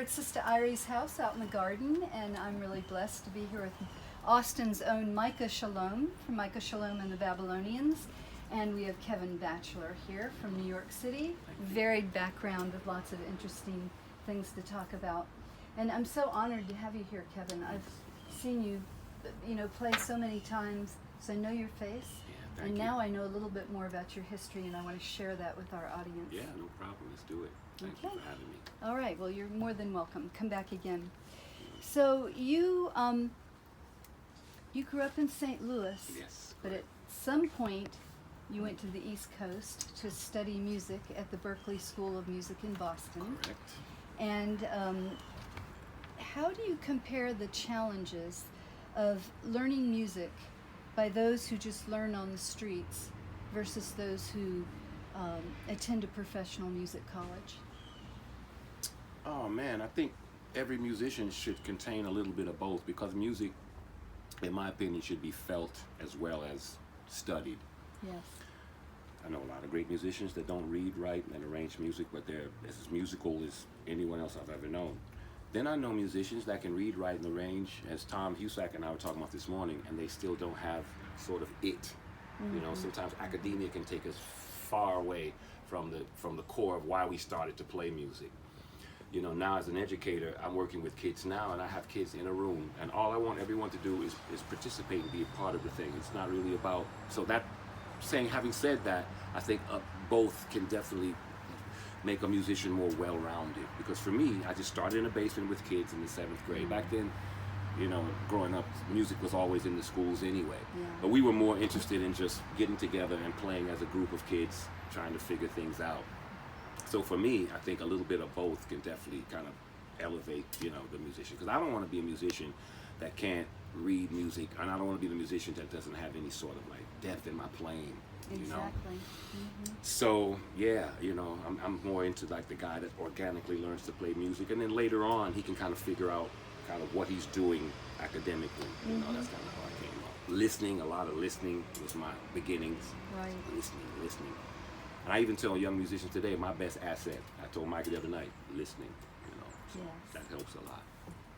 at Sista Irie's house out in the garden, and I'm really blessed to be here with Austin's own Micah Shalom from Micah Shalom and the Babylonians. And we have Kevin Batchelor here from New York City. Varied background with lots of interesting things to talk about. And I'm so honored to have you here, Kevin. I've seen you, play so many times, so I know your face. Yeah, and you. now I know a little bit more about your history, and I want to share that with our audience. Yeah, no problem. Let's do it. Thank you for having me. All right. Well, you're more than welcome. Come back again. So you grew up in St. Louis. Yes. But at some point, you went to the East Coast to study music at the Berklee School of Music in Boston. Correct. And how do you compare the challenges of learning music by those who just learn on the streets versus those who attend a professional music college? Oh man, I think every musician should contain a little bit of both, because music, in my opinion, should be felt as well as studied. Yes. I know a lot of great musicians that don't read, write, and arrange music, but they're as musical as anyone else I've ever known. Then I know musicians that can read, write, and arrange, as Tom Husak and I were talking about this morning, and they still don't have sort of it. Mm-hmm. You know, sometimes academia can take us far away from the core of why we started to play music. You know, now as an educator, I'm working with kids now, and I have kids in a room, and all I want everyone to do is participate and be a part of the thing. It's not really about, having said that, I think both can definitely make a musician more well-rounded. Because for me, I just started in a basement with kids in the 7th grade. Back then, growing up, music was always in the schools anyway. Yeah. But we were more interested in just getting together and playing as a group of kids, trying to figure things out. So for me, I think a little bit of both can definitely kind of elevate, the musician. Because I don't want to be a musician that can't read music, and I don't want to be the musician that doesn't have any sort of like depth in my playing. Exactly. Mm-hmm. So yeah, I'm more into like the guy that organically learns to play music, and then later on he can kind of figure out kind of what he's doing academically. Mm-hmm. That's kind of how I came up. A lot of listening was my beginnings. Right. Listening. And I even tell young musicians today, my best asset, I told Micah the other night, listening. So Yes. that helps a lot.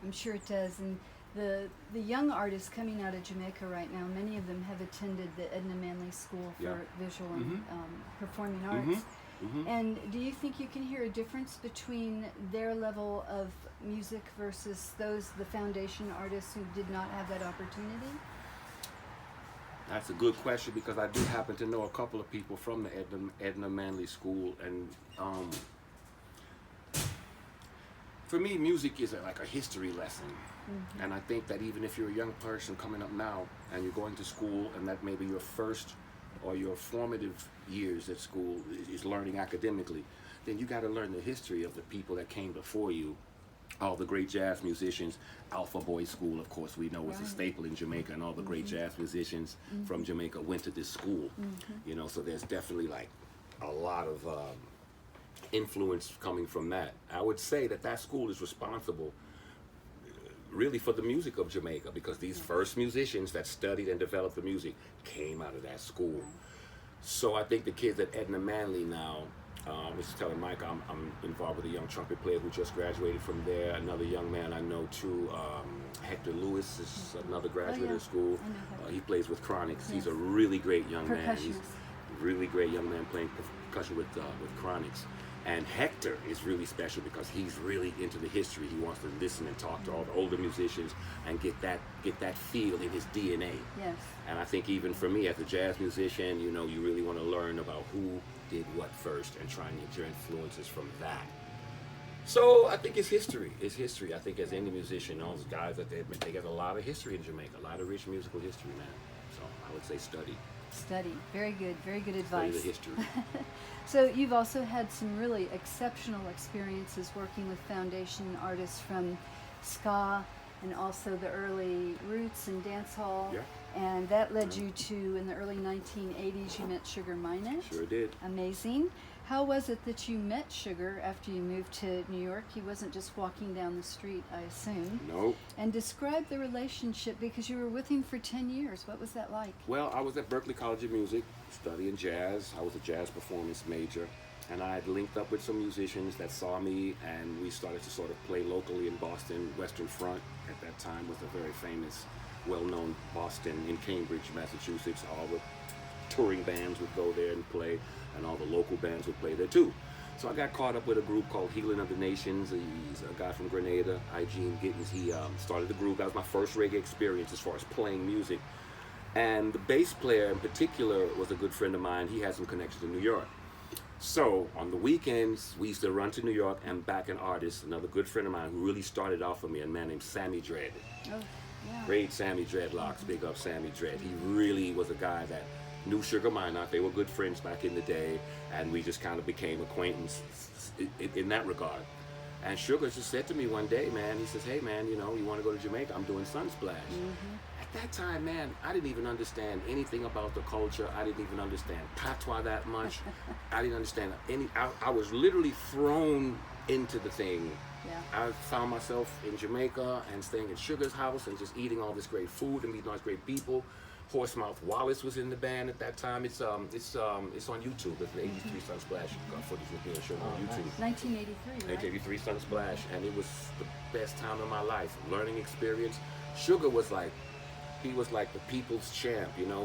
I'm sure it does. And the young artists coming out of Jamaica right now, many of them have attended the Edna Manley School for Visual and Performing Arts. Mm-hmm. And do you think you can hear a difference between their level of music versus the foundation artists who did not have that opportunity? That's a good question, because I do happen to know a couple of people from the Edna Manley School, and for me, music is like a history lesson. Mm-hmm. And I think that even if you're a young person coming up now and you're going to school, and that maybe your first or your formative years at school is learning academically, then you got to learn the history of the people that came before you. All the great jazz musicians. Alpha Boy School, of course, we know was a staple in Jamaica, and all the great jazz musicians from Jamaica went to this school. Mm-hmm. So there's definitely like a lot of influence coming from that. I would say that school is responsible really for the music of Jamaica, because these first musicians that studied and developed the music came out of that school. So I think the kids at Edna Manley now, I was telling Mike, I'm involved with a young trumpet player who just graduated from there. Another young man I know too, Hector Lewis is another graduate of school. He plays with Chronics. He's a really great young man. He's a really great young man playing percussion with Chronics. And Hector is really special because he's really into the history. He wants to listen and talk to all the older musicians and get that feel in his DNA. Yes. And I think even for me as a jazz musician, you really want to learn about who did what first and try and get your influences from that. So I think it's history. It's history. I think as any musician, those guys that they got a lot of history in Jamaica, a lot of rich musical history, man. So I would say study. Study. Very good advice. Study the history. So you've also had some really exceptional experiences working with foundation artists from ska and also the early roots and dance hall. Yeah. And that led you to, in the early 1980s, you met Sugar Minott. Sure did. Amazing. How was it that you met Sugar after you moved to New York? He wasn't just walking down the street, I assume. Nope. And describe the relationship, because you were with him for 10 years. What was that like? Well, I was at Berklee College of Music studying jazz. I was a jazz performance major. And I had linked up with some musicians that saw me, and we started to sort of play locally in Boston. Western Front at that time was a very famous, well-known Boston in Cambridge, Massachusetts. All the touring bands would go there and play, and all the local bands would play there too. So I got caught up with a group called Healing of the Nations. He's a guy from Grenada, Eugene Gittens. He started the group. That was my first reggae experience as far as playing music. And the bass player in particular was a good friend of mine. He had some connections in New York. So on the weekends, we used to run to New York and back an artist, another good friend of mine who really started off for me, a man named Sammy Dread. Oh, yeah. Great Sammy Dreadlocks, big up Sammy Dread. He really was a guy that knew Sugar Minott. They were good friends back in the day, and we just kind of became acquaintances in that regard. And Sugar just said to me one day, man, he says, hey man, you know, you want to go to Jamaica? I'm doing Sunsplash. At that time, man, I didn't even understand anything about the culture. I didn't even understand patois that much. I didn't understand I was literally thrown into the thing. Yeah. I found myself in Jamaica and staying at Sugar's house and just eating all this great food and meeting all these great people. Horsemouth Wallace was in the band at that time. It's on YouTube. It's an 83 Sunsplash footage with me and Sugar on YouTube. 1983, right? 1983 Sunsplash, and it was the best time of my life. Learning experience. Sugar was like, he was like the people's champ, you know.